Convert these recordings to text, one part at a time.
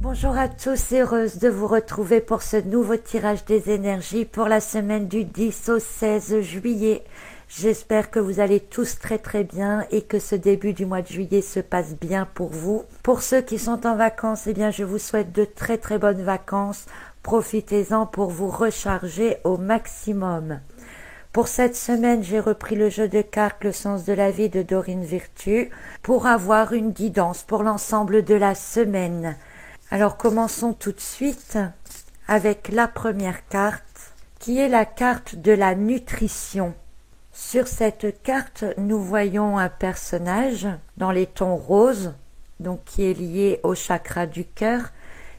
Bonjour à tous, heureuse de vous retrouver pour ce nouveau tirage des énergies pour la semaine du 10 au 16 juillet. J'espère que vous allez tous très bien et que ce début du mois de juillet se passe bien pour vous. Pour ceux qui sont en vacances, eh bien je vous souhaite de très bonnes vacances. Profitez-en pour vous recharger au maximum. Pour cette semaine, j'ai repris le jeu de cartes Le sens de la vie de Dorine Virtue pour avoir une guidance pour l'ensemble de la semaine. Alors commençons tout de suite avec la première carte qui est la carte de la nutrition. Sur cette carte, nous voyons un personnage dans les tons roses, donc qui est lié au chakra du cœur,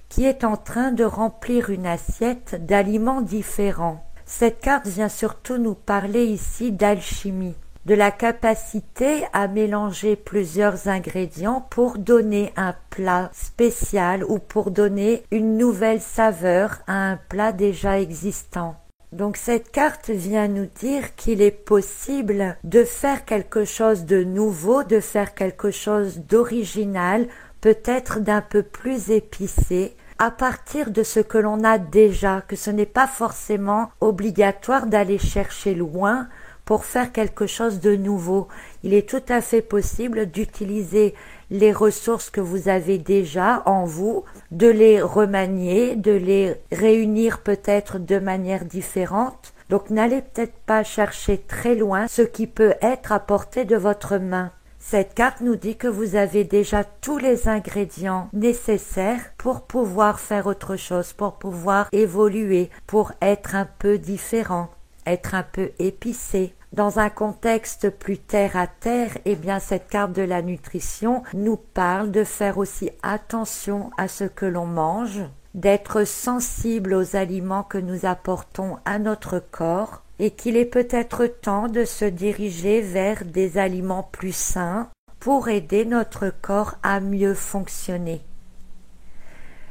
qui est en train de remplir une assiette d'aliments différents. Cette carte vient surtout nous parler ici d'alchimie, de la capacité à mélanger plusieurs ingrédients pour donner un plat spécial ou pour donner une nouvelle saveur à un plat déjà existant. Donc cette carte vient nous dire qu'il est possible de faire quelque chose de nouveau, de faire quelque chose d'original, peut-être d'un peu plus épicé, à partir de ce que l'on a déjà, que ce n'est pas forcément obligatoire d'aller chercher loin pour faire quelque chose de nouveau. Il est tout à fait possible d'utiliser les ressources que vous avez déjà en vous, de les remanier, de les réunir peut-être de manière différente. Donc n'allez peut-être pas chercher très loin ce qui peut être à portée de votre main. Cette carte nous dit que vous avez déjà tous les ingrédients nécessaires pour pouvoir faire autre chose, pour pouvoir évoluer, pour être un peu différent, être un peu épicé. Dans un contexte plus terre à terre, eh bien cette carte de la nutrition nous parle de faire aussi attention à ce que l'on mange, d'être sensible aux aliments que nous apportons à notre corps et qu'il est peut-être temps de se diriger vers des aliments plus sains pour aider notre corps à mieux fonctionner.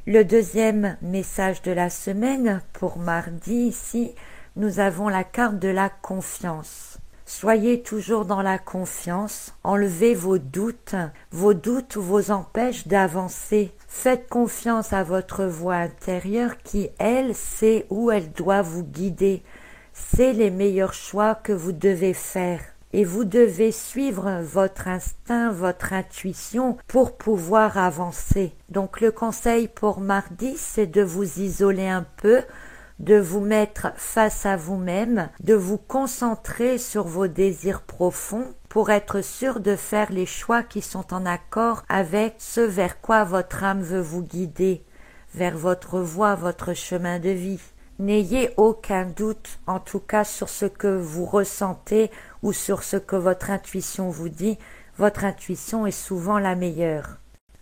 Le deuxième message de la semaine, pour mardi ici, nous avons la carte de la confiance. Soyez toujours dans la confiance, enlevez vos doutes vous empêchent d'avancer. Faites confiance à votre voix intérieure qui, elle, sait où elle doit vous guider. C'est les meilleurs choix que vous devez faire. Et vous devez suivre votre instinct, votre intuition pour pouvoir avancer. Donc le conseil pour mardi, c'est de vous isoler un peu, de vous mettre face à vous-même, de vous concentrer sur vos désirs profonds pour être sûr de faire les choix qui sont en accord avec ce vers quoi votre âme veut vous guider, vers votre voie, votre chemin de vie. N'ayez aucun doute, en tout cas sur ce que vous ressentez ou sur ce que votre intuition vous dit. Votre intuition est souvent la meilleure.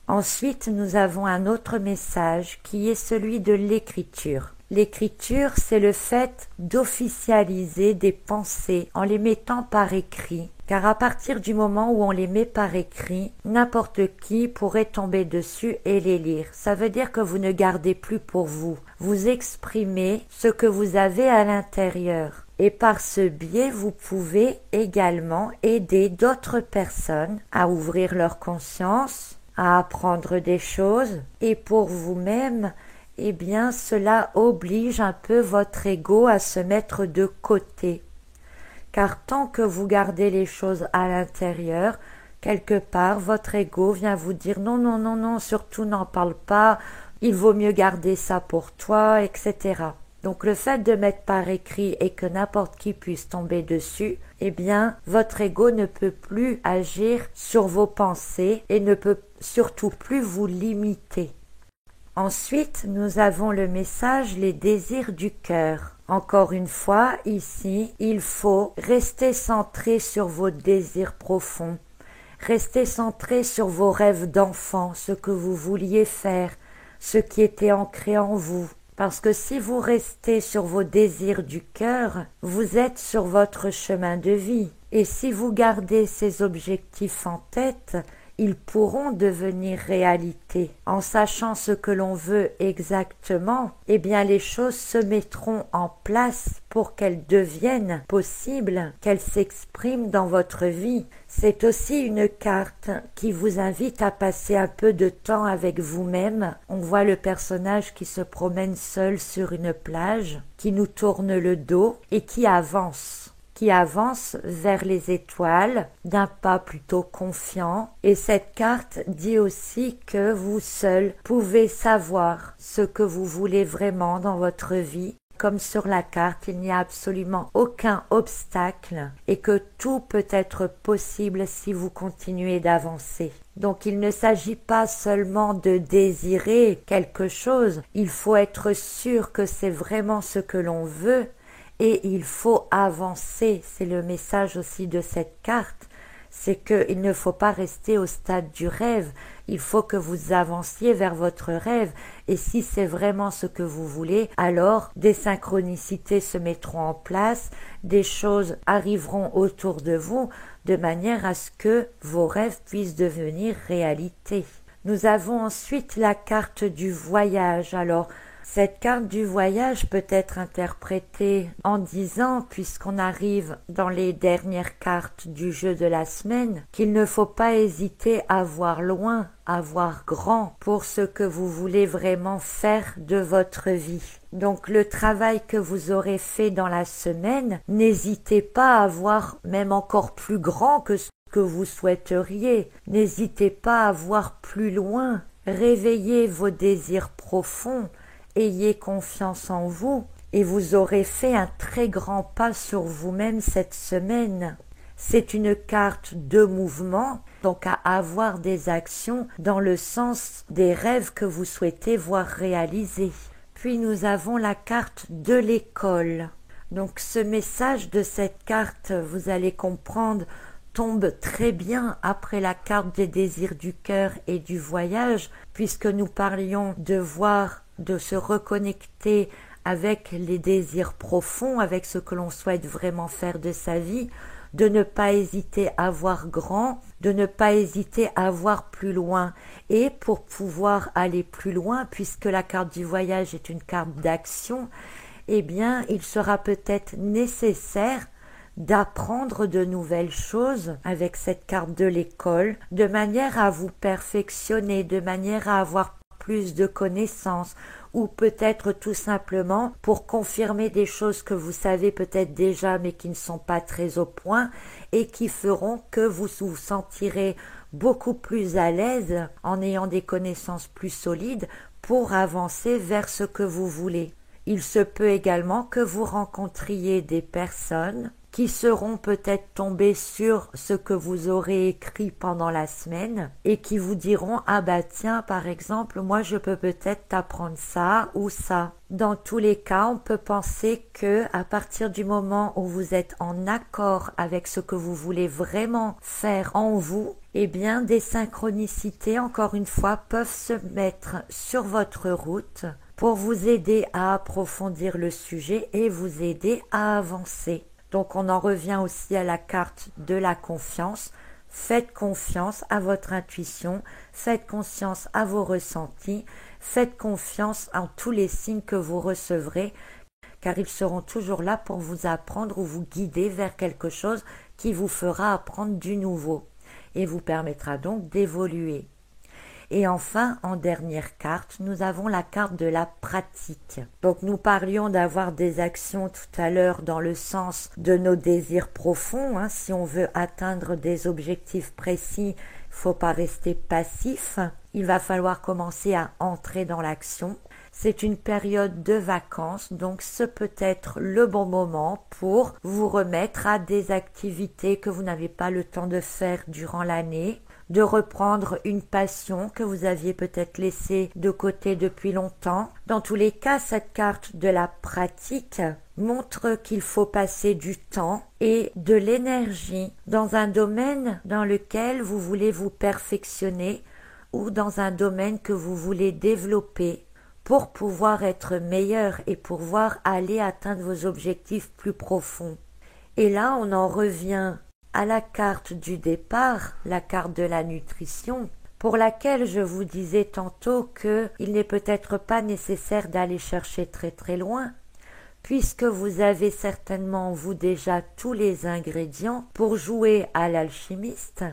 Ensuite, nous avons un autre message qui est celui de l'écriture. L'écriture, c'est le fait d'officialiser des pensées en les mettant par écrit. Car à partir du moment où on les met par écrit, n'importe qui pourrait tomber dessus et les lire. Ça veut dire que vous ne gardez plus pour vous. Vous exprimez ce que vous avez à l'intérieur. Et par ce biais, vous pouvez également aider d'autres personnes à ouvrir leur conscience, à apprendre des choses. Et pour vous-même, eh bien, cela oblige un peu votre ego à se mettre de côté. Car tant que vous gardez les choses à l'intérieur, quelque part, votre ego vient vous dire non, surtout n'en parle pas, il vaut mieux garder ça pour toi, etc. Donc le fait de mettre par écrit et que n'importe qui puisse tomber dessus, eh bien, votre ego ne peut plus agir sur vos pensées et ne peut surtout plus vous limiter. Ensuite, nous avons le message « Les désirs du cœur ». Encore une fois, ici, il faut rester centré sur vos désirs profonds, rester centré sur vos rêves d'enfant, ce que vous vouliez faire, ce qui était ancré en vous. Parce que si vous restez sur vos désirs du cœur, vous êtes sur votre chemin de vie. Et si vous gardez ces objectifs en tête, ils pourront devenir réalité. En sachant ce que l'on veut exactement, eh bien les choses se mettront en place pour qu'elles deviennent possibles, qu'elles s'expriment dans votre vie. C'est aussi une carte qui vous invite à passer un peu de temps avec vous-même. On voit le personnage qui se promène seul sur une plage, qui nous tourne le dos et qui avance vers les étoiles d'un pas plutôt confiant. Et cette carte dit aussi que vous seul pouvez savoir ce que vous voulez vraiment dans votre vie. Comme sur la carte, il n'y a absolument aucun obstacle et que tout peut être possible si vous continuez d'avancer. Donc il ne s'agit pas seulement de désirer quelque chose, il faut être sûr que c'est vraiment ce que l'on veut. Et il faut avancer, c'est le message aussi de cette carte, c'est qu'il ne faut pas rester au stade du rêve, il faut que vous avanciez vers votre rêve, et si c'est vraiment ce que vous voulez, alors des synchronicités se mettront en place, des choses arriveront autour de vous, de manière à ce que vos rêves puissent devenir réalité. Nous avons ensuite la carte du voyage. Alors, cette carte du voyage peut être interprétée en disant, puisqu'on arrive dans les dernières cartes du jeu de la semaine, qu'il ne faut pas hésiter à voir loin, à voir grand pour ce que vous voulez vraiment faire de votre vie. Donc le travail que vous aurez fait dans la semaine, n'hésitez pas à voir même encore plus grand que ce que vous souhaiteriez. N'hésitez pas à voir plus loin. Réveillez vos désirs profonds. Ayez confiance en vous et vous aurez fait un très grand pas sur vous-même cette semaine. C'est une carte de mouvement, donc à avoir des actions dans le sens des rêves que vous souhaitez voir réalisés. Puis nous avons la carte de l'école. Donc ce message de cette carte, vous allez comprendre, tombe très bien après la carte des désirs du cœur et du voyage, puisque nous parlions de se reconnecter avec les désirs profonds, avec ce que l'on souhaite vraiment faire de sa vie, de ne pas hésiter à voir grand, de ne pas hésiter à voir plus loin. Et pour pouvoir aller plus loin, puisque la carte du voyage est une carte d'action, eh bien, il sera peut-être nécessaire d'apprendre de nouvelles choses avec cette carte de l'école, de manière à vous perfectionner, de manière à avoir plus de connaissances, ou peut-être tout simplement pour confirmer des choses que vous savez peut-être déjà mais qui ne sont pas très au point et qui feront que vous vous sentirez beaucoup plus à l'aise en ayant des connaissances plus solides pour avancer vers ce que vous voulez. Il se peut également que vous rencontriez des personnes qui seront peut-être tombés sur ce que vous aurez écrit pendant la semaine et qui vous diront « Ah bah tiens, par exemple, moi je peux peut-être t'apprendre ça ou ça ». Dans tous les cas, on peut penser que à partir du moment où vous êtes en accord avec ce que vous voulez vraiment faire en vous, eh bien des synchronicités, encore une fois, peuvent se mettre sur votre route pour vous aider à approfondir le sujet et vous aider à avancer. Donc on en revient aussi à la carte de la confiance. Faites confiance à votre intuition, faites confiance à vos ressentis, faites confiance en tous les signes que vous recevrez, car ils seront toujours là pour vous apprendre ou vous guider vers quelque chose qui vous fera apprendre du nouveau et vous permettra donc d'évoluer. Et enfin, en dernière carte, nous avons la carte de la pratique. Donc nous parlions d'avoir des actions tout à l'heure dans le sens de nos désirs profonds. Si on veut atteindre des objectifs précis, il ne faut pas rester passif. Il va falloir commencer à entrer dans l'action. C'est une période de vacances, donc ce peut être le bon moment pour vous remettre à des activités que vous n'avez pas le temps de faire durant l'année, de reprendre une passion que vous aviez peut-être laissée de côté depuis longtemps. Dans tous les cas, cette carte de la pratique montre qu'il faut passer du temps et de l'énergie dans un domaine dans lequel vous voulez vous perfectionner ou dans un domaine que vous voulez développer pour pouvoir être meilleur et pouvoir aller atteindre vos objectifs plus profonds. Et là, on en revient à la carte du départ, la carte de la nutrition, pour laquelle je vous disais tantôt qu'il n'est peut-être pas nécessaire d'aller chercher très très loin, puisque vous avez certainement vous déjà tous les ingrédients pour jouer à l'alchimiste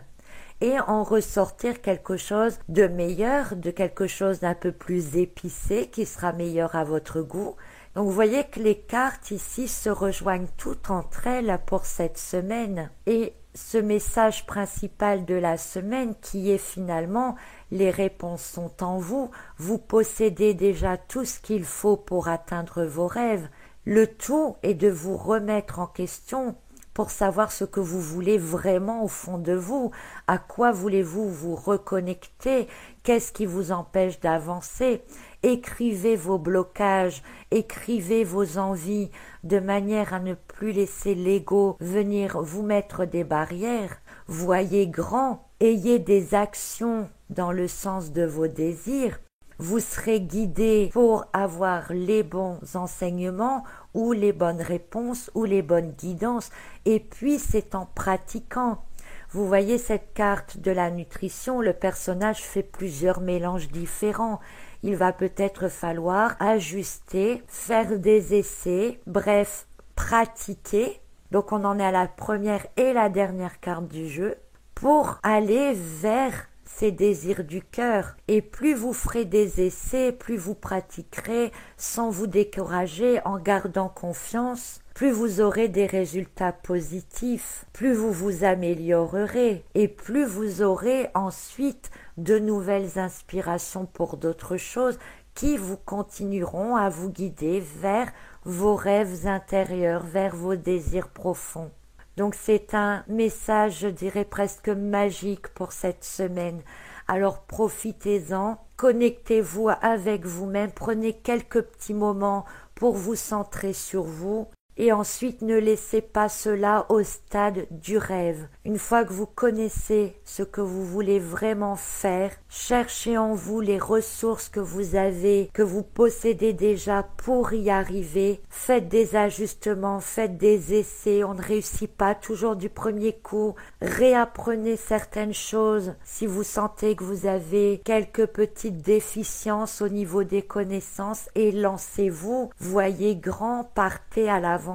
et en ressortir quelque chose de meilleur, de quelque chose d'un peu plus épicé qui sera meilleur à votre goût. Donc vous voyez que les cartes ici se rejoignent toutes entre elles pour cette semaine. Et ce message principal de la semaine qui est finalement les réponses sont en vous, vous possédez déjà tout ce qu'il faut pour atteindre vos rêves. Le tout est de vous remettre en question pour savoir ce que vous voulez vraiment au fond de vous, à quoi voulez-vous vous reconnecter, qu'est-ce qui vous empêche d'avancer. Écrivez vos blocages, écrivez vos envies de manière à ne plus laisser l'ego venir vous mettre des barrières. Voyez grand, ayez des actions dans le sens de vos désirs. Vous serez guidé pour avoir les bons enseignements ou les bonnes réponses ou les bonnes guidances. Et puis c'est en pratiquant. Vous voyez cette carte de la nutrition, le personnage fait plusieurs mélanges différents. Il va peut-être falloir ajuster, faire des essais, bref, pratiquer. Donc on en est à la première et la dernière carte du jeu pour aller vers ces désirs du cœur. Et plus vous ferez des essais, plus vous pratiquerez sans vous décourager, en gardant confiance, plus vous aurez des résultats positifs, plus vous vous améliorerez et plus vous aurez ensuite de nouvelles inspirations pour d'autres choses qui vous continueront à vous guider vers vos rêves intérieurs, vers vos désirs profonds. Donc c'est un message, je dirais presque magique pour cette semaine. Alors profitez-en, connectez-vous avec vous-même, prenez quelques petits moments pour vous centrer sur vous et ensuite ne laissez pas cela au stade du rêve. Une fois que vous connaissez ce que vous voulez vraiment faire, cherchez en vous les ressources que vous avez, que vous possédez déjà pour y arriver. Faites des ajustements, faites des essais, on ne réussit pas toujours du premier coup. Réapprenez certaines choses si vous sentez que vous avez quelques petites déficiences au niveau des connaissances et lancez-vous. Voyez grand, partez à l'avant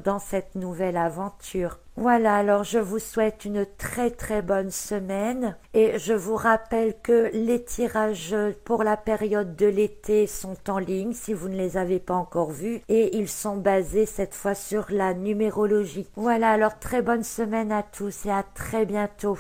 dans cette nouvelle aventure. Voilà, alors je vous souhaite une très très bonne semaine et je vous rappelle que les tirages pour la période de l'été sont en ligne si vous ne les avez pas encore vus et ils sont basés cette fois sur la numérologie. Voilà, alors très bonne semaine à tous et à très bientôt.